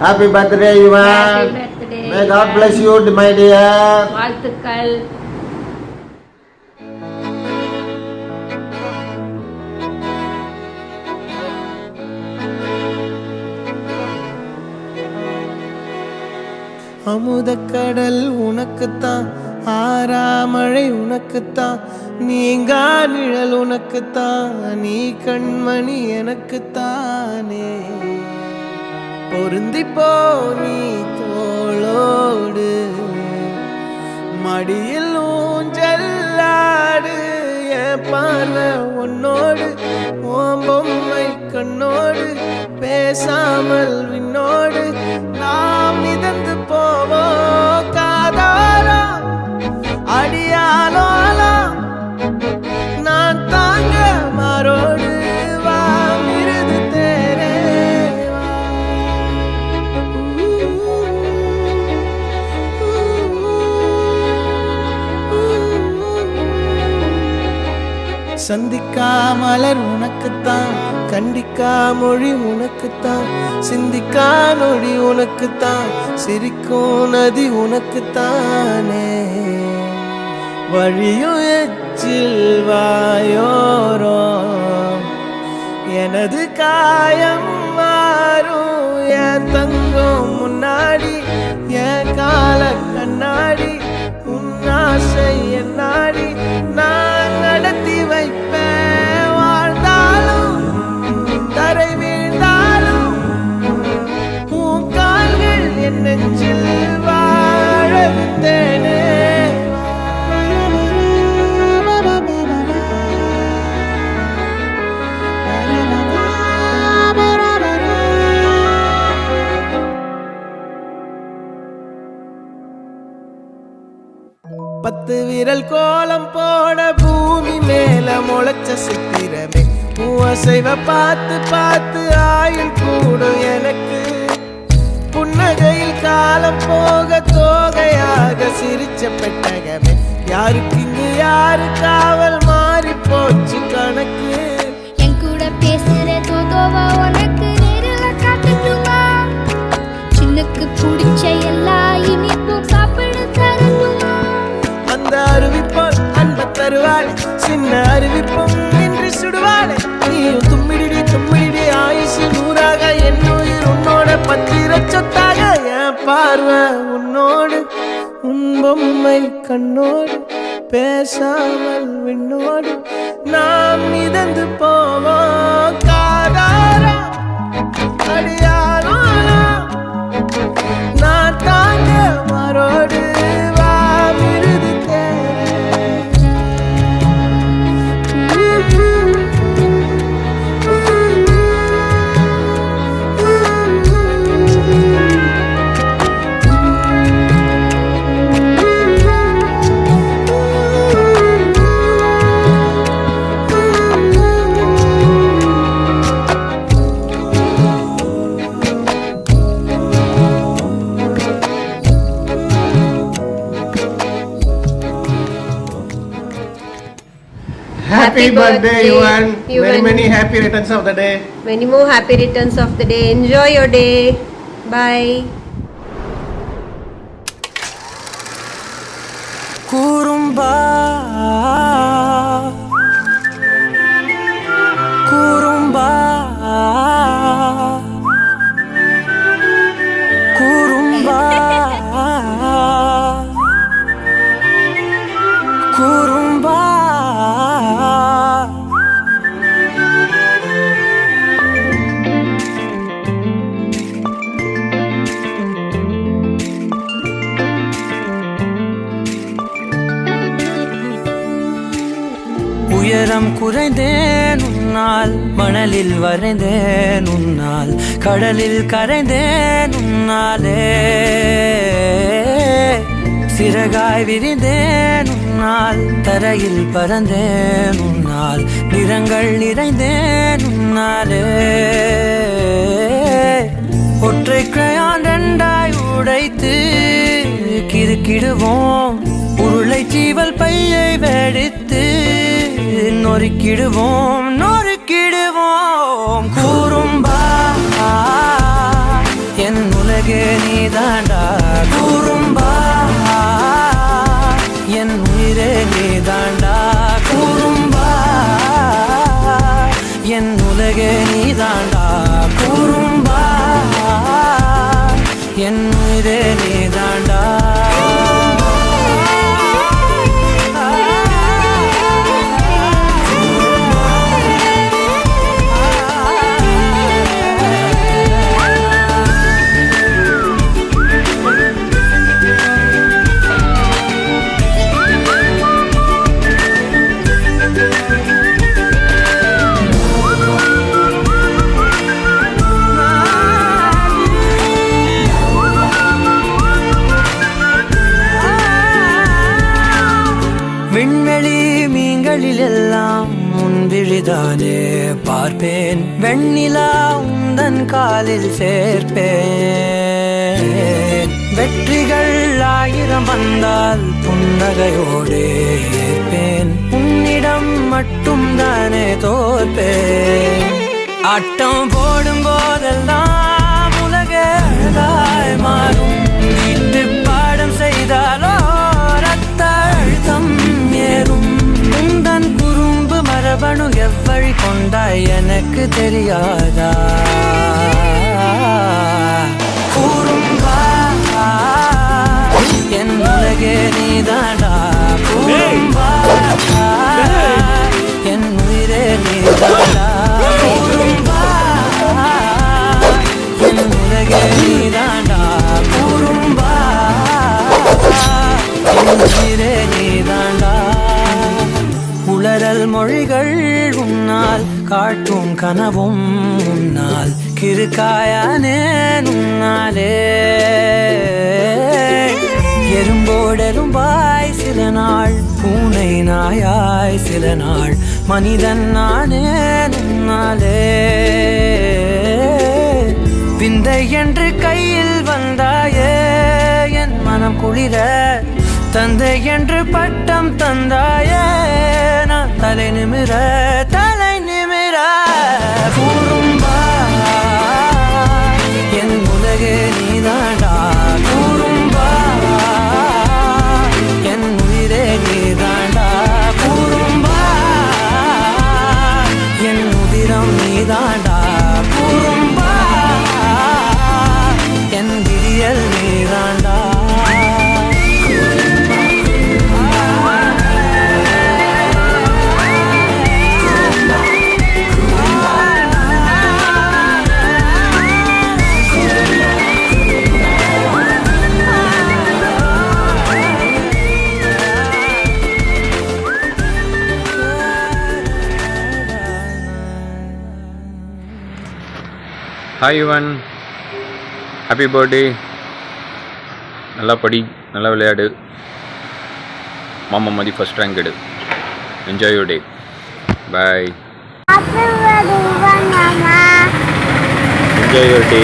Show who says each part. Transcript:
Speaker 1: Happy birthday, Ivan.
Speaker 2: Happy birthday.
Speaker 1: May God bless you, my dear.
Speaker 2: வாழ்த்துக்கள்.
Speaker 3: அமுதக்கடல் உனக்குத்தான், ஆறாமழை உனக்குத்தான், நீங்கா நிழல் உனக்குத்தான், நீ கண்மணி எனக்குத்தானே. பொருந்திப்போ நீ தோளோடு, மடியில் ஊஞ்சல்லாடு, என் பார்வை உன்னோடு, ஓம் பொம்மை கண்ணோடு, பேசாமல் விண்ணோடு நாம் மிதந்து போவோம் காதாரா அடியாலோலா, நான் தாங்க மாறோடு வா மிருது தேரே சந்திக்கா மலர் உனக்குத்தான், கண்டிக்கா மொழி உனக்குத்தான், சிந்திக்கா நொடி உனக்குத்தான், சிரிக்கும் நதி உனக்குத்தானே. வழியும் எச்சில் வாயோரோ எனது காயம் மாறும், என் தங்கம் முன்னாடி என் கால கண்ணாடி, உன் ஆசை என்னாடி நான் நடத்தி வைப்பேன். வாழ்ந்தாலும் தரை வீழ்ந்தாலும் உன் கால்கள் என் நெஞ்சில் வாழ விட்டேனே. பத்து விரல் கோலம் போட பூமி மேல முளைச்ச சித்திரமே, அசைவ பார்த்து பார்த்து ஆயுள் கூடும் எனக்கு. புன்னகையில் காலம் போக தோகையாக சிரிச்ச பெட்டகமே, யாருக்கு இங்கு யாரு காவல் மாறி போச்சு கணக்கு.
Speaker 4: என் கூட பேசுற தோதோவா உனக்கு நேரில் காட்டட்டுமா, சின்னக்கு பிடிச்ச எல்லா இனிப்பும் சாப்பிட தரட்டுமா.
Speaker 3: அந்த அருவிப்போல் அன்ப தருவாளே, சின்ன அருவிப்பும் நின்று சுடுவாளே. நீயும் தும்மிடி தும்மிடி ஆயுசு நூறாக, என் உயிர் உன்னோட பத்திர சொத்தாக. என் பார்வை உன்னோடு, உன் பொம்மை கண்ணோடு, பேசாமல் விண்ணோடு நாம் மிதந்து போவோம் காதாரா அடியாலோலா, நான் தாங்க மாறோடு வா மிருது
Speaker 1: Happy birthday, Ivan. Many happy returns of the day.
Speaker 2: Many more happy returns of the day. Enjoy your day. Bye.
Speaker 3: குறும்பா குறும்பா குறும்பா குறும்பா உயரம் குறைந்தேன் உன்னால், மணலில் வரைந்தேன் உன்னால், கடலில் கரைந்தேன் உன்னாலே. சிறகாய் விரிந்தேன் உன்னால், தரையில் பறந்தேன் உன்னால், நிறங்கள் நிறைந்தேன் உன்னாலே. ஒற்றை கிரையான் ரெண்டாய் உடைத்து கிறுக்கிடுவோம், உருளை சீவல் பையை வெடித்து நொறுக்கிடுவோம் நொறுக்கிடுவோம். கூறும்பா என் உலக உலகே நீதாண்டா கூறும்பா என் உயிரே நீதாண்டா கூறும்பா என் உலகே நீதாண்டா கூறும்பா என் உயிரே நீதாண்டா விண்வெளி மீன்களில் எல்லாம் முன்விழிதானே பார்ப்பேன் வெண்ணிலா உந்தன் காலில் சேர்ப்பேன் வெற்றிகள் 1000 வந்தால் புன்னகையோடே ஏற்பேன் உன்னிடம் மட்டும் தானே தோற்பேன் ஆட்டம் போடும் போதெல்லாம் உலக அழகாய் மாறும் வீட்டு பாடம் செய்தாலோ ரத்த அழுத்தம் ஏறும் உந்தன் குறும்பு மரபணு எவ்வழி கொண்டாய் எனக்கு தெரியாதா கூறும்பா என் உலகே நீதாண்டா கூறும்பா என் உயிரே நீதாண்டா கூறும்பா என் உலகே நீதாண்டா கூறும்பா என் உயிரே நீதாண்டா உளறல் மொழிகள் உன்னால் காட்டும் கனவும் உன்னால் கிறுக்காயானே உன்னாலே எறும்போடெரும்பாய் சில நாள் பூனை நாயாய் சில நாள் மனிதன் நானே உன்னாலே விந்தை என்று கையில் வந்தாயே என் மனம் குளிர தந்தை என்று பட்டம் தந்தாயே நான் தலை நிமிர கூறும்பா என் உலகே நீதாண்டா கூறும்பா என் உயிரே நீதாண்டா கூறும்பா என் உதிரம் நீதாண்டா கூறும்பா என் விடியல் நீதாண்டா
Speaker 5: ஹாய் யுவன், ஹாப்பி பர்த்டே. நல்லா படி, நல்லா விளையாடு, மாமா மாதிரி ஃபஸ்ட் ரேங்க் எடு. Enjoy your day. Bye. Enjoy your day.